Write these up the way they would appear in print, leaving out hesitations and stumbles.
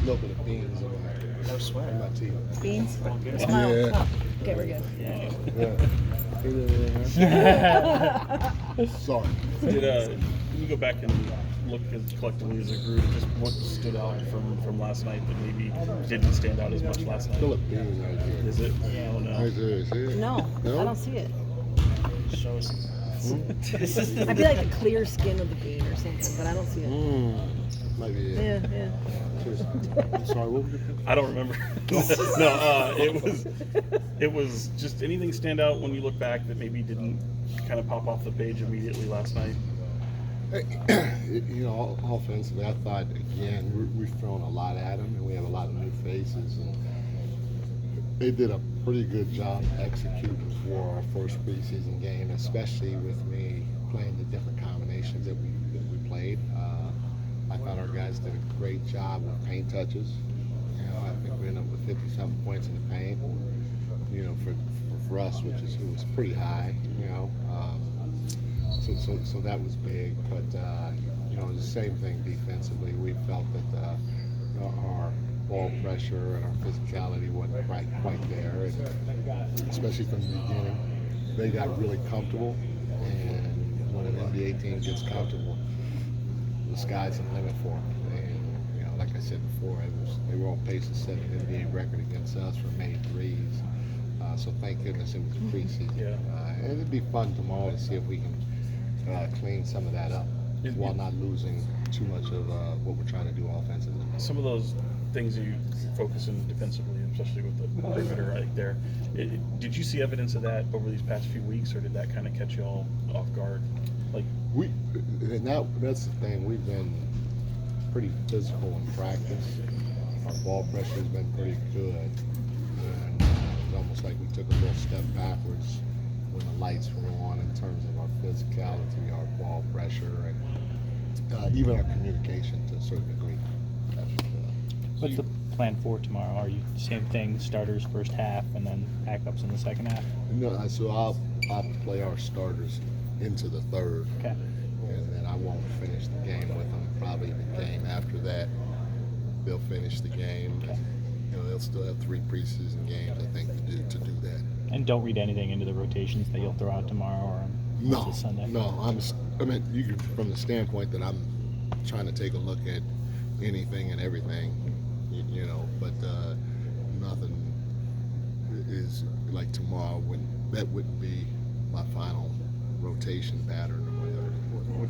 little bit of beans in No sweat. my teeth. Beans? Good. Smile. Yeah. Okay, we're good. Sorry. Did can you go back and look collectively as a group, just what stood out from last night that maybe didn't stand out as much last night? Philip Bean right here. Is it? I don't know. Right there, see it? No, No? I don't see it. Shows. I feel like the clear skin of the bean or something, but I don't see it. Might be it. Yeah. Cheers. I'm sorry, what was your I don't remember. It was just anything stand out when you look back that maybe didn't kind of pop off the page immediately last night. Offensively, I thought, again, we've thrown a lot at them, and we have a lot of new faces. And they did a pretty good job executing for our first preseason game, especially with me playing the different combinations that we played. I thought our guys did a great job with paint touches. I think we ended up with 50-something points in the paint. For us, which was pretty high. So that was big. But the same thing defensively. We felt that our ball pressure and our physicality wasn't quite there, and especially from the beginning, they got really comfortable. And when an NBA team gets comfortable, the sky's the limit for them. And like I said before, they were on pace to set an NBA record against us for made threes. So thank goodness it was preseason. Yeah. And it'd be fun tomorrow to see if we can clean some of that up while not losing too much of what we're trying to do offensively. Some of those things that you focus on defensively, especially with the perimeter right there. Did you see evidence of that over these past few weeks, or did that kind of catch you all off guard? That's the thing. We've been pretty physical in practice. Our ball pressure has been pretty good. And it's almost like we took a little step backwards when the lights were on in terms of our physicality, our ball pressure, and even our communication to a certain degree. What's the plan for tomorrow? Are you same thing, starters first half and then backups in the second half? No, so I'll play our starters into the third. Okay. And then I won't finish the game with them. Probably the game after that, they'll finish the game. Okay. They'll still have 3 preseason games, I think, to do that. And don't read anything into the rotations that you'll throw out tomorrow or on Sunday. No. You can, from the standpoint that I'm trying to take a look at anything and everything, but nothing is like tomorrow. That wouldn't be my final rotation pattern or whatever.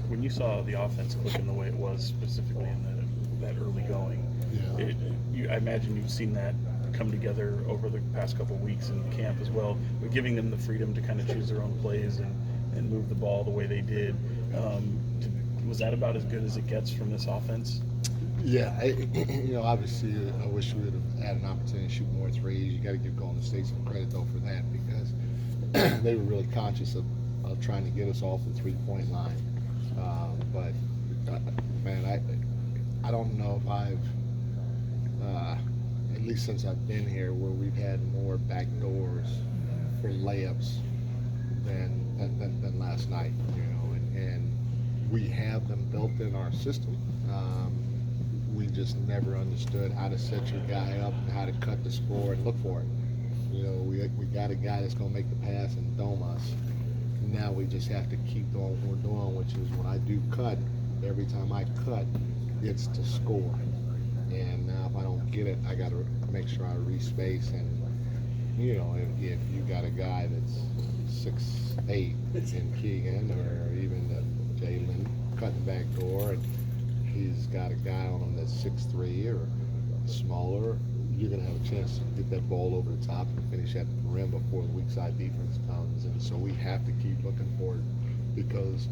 When you saw the offense clicking the way it was, specifically in that early going, I imagine you've seen that come together over the past couple of weeks in camp as well, but giving them the freedom to kind of choose their own plays and move the ball the way they did. Was that about as good as it gets from this offense? Yeah, obviously, I wish we would have had an opportunity to shoot more threes. You got to give Golden State some credit though for that, because they were really conscious of trying to get us off the 3-point line. But man, I don't know if I've at least since I've been here, where we've had more back doors for layups than last night. And we have them built in our system. We just never understood how to set your guy up and how to cut the score and look for it. We got a guy that's going to make the pass and dome us. Now we just have to keep doing what we're doing, which is when I do cut, every time I cut, it's to score. And now if I don't get it, I got to make sure I respace. And, if you got a guy that's 6'8" in Keegan, or even Jalen cutting back door, and he's got a guy on him that's 6'3" or smaller, you're going to have a chance to get that ball over the top and finish at the rim before the weak side defense comes. And so we have to keep looking for it, because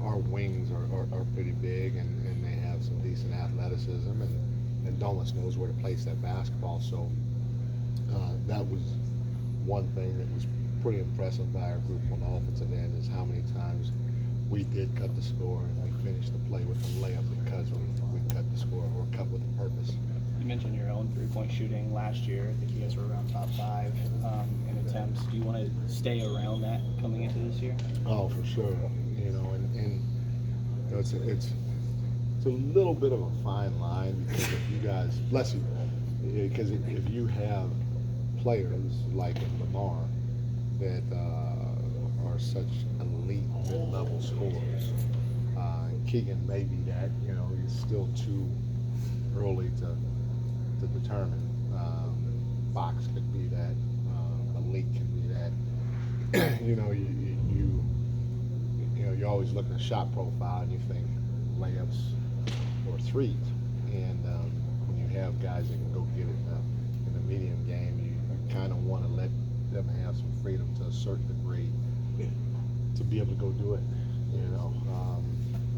our wings are pretty big, and they have some decent athleticism, and Domas knows where to place that basketball. So that was one thing that was pretty impressive by our group on the offensive end, is how many times we did cut the score and we finished the play with a layup because we cut the score, or cut with a purpose. You mentioned your own three-point shooting last year. I think you guys were around top 5 in attempts. Do you want to stay around that coming into this year? Oh, for sure. And it's it's a little bit of a fine line because if you guys, bless you, because if you have players like in Lamar that are such elite mid-level scorers, Keegan may be that, you know, he's still too early to determine. Fox could be that, Malik can be that. You know, you always look at a shot profile and you think layups or threes, and when you have guys that can go get it in the medium game, you kind of want to let them have some freedom to a certain degree to be able to go do it. You know,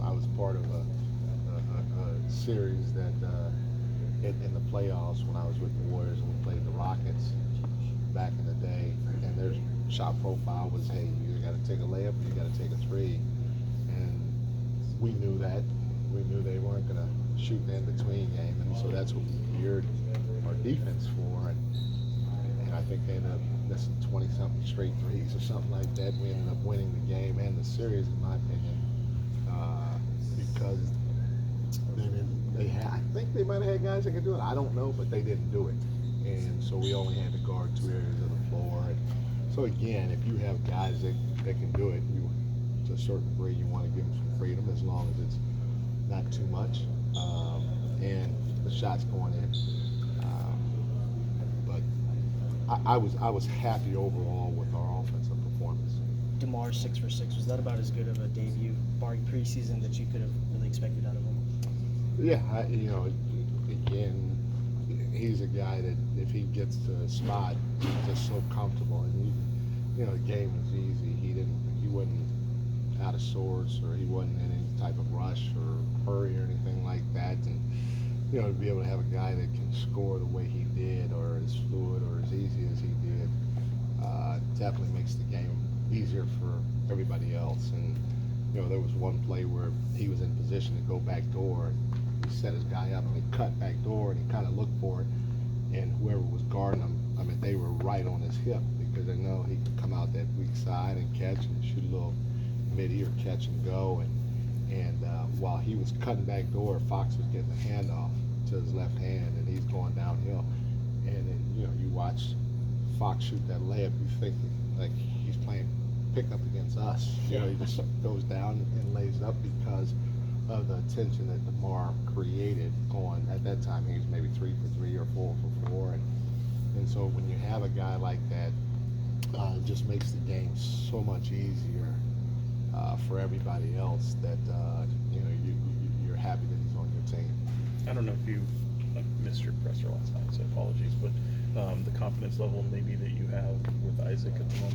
I was part of a series that in the playoffs when I was with the Warriors and we played the Rockets back in the day, and their shot profile was, hey, you got to take a layup or you got to take a three, and we knew that. We knew they weren't going to shoot the in-between game, and so that's what we geared our defense for, and I think they ended up missing 20-something straight threes or something like that. We ended up winning the game and the series, in my opinion, because I think they might have had guys that could do it. I don't know, but they didn't do it. And so we only had to guard 2 areas of the floor. And so again, if you have guys that can do it, to a certain degree, you want to give them some freedom as long as it's not too much. And the shots going in. But I was happy overall with our offensive performance. DeMar 6 for 6. Was that about as good of a debut, barring preseason, that you could have really expected out of him? Yeah, you know, again, he's a guy that if he gets to a spot, he's just so comfortable, and you know, the game was easy. He wasn't out of sorts, or he wasn't in any type of rush or hurry or anything like that. And you know, to be able to have a guy that can score the way he did, or as fluid or as easy as he did, definitely makes the game easier for everybody else. And you know, there was one play where he was in position to go back door, and he set his guy up and he cut back door, and he kind of looked for it, and whoever was guarding him, I mean, they were right on his hip because they know he could come out that weak side and catch and shoot a little midi or catch and go. And while he was cutting back door, Fox was getting the handoff to his left hand, and he's going downhill. And then, you know, you watch Fox shoot that layup, you think like he's playing pickup against us. You know, he just goes down and lays it up because of the attention that DeMar created on, at that time he was maybe 3 for 3 or 4 for 4, and so when you have a guy like that, it just makes the game so much easier for everybody else that you know, you're happy that he's on your team. I don't know if you missed your presser last night, so apologies, but the confidence level maybe that you have with Isaac at the moment.